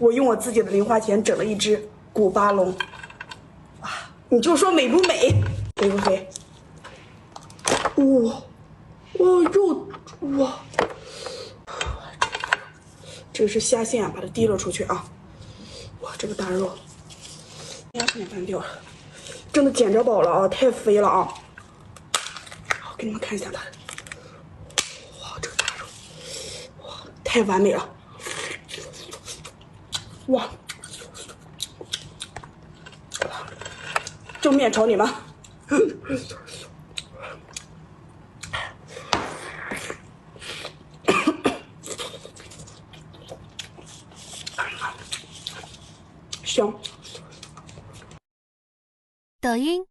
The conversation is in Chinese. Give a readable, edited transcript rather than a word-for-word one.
我用我自己的零花钱整了一只古巴龙，啊，你就说美不美，肥不肥？哇，哇肉，哇，这个是虾线啊，把它提了出去啊。哇，这个大肉，鸭线翻掉了，真的捡着宝了啊，太肥了啊！好，给你们看一下它，哇，这个大肉，哇，太完美了，哇！正面朝你们，香。抖音。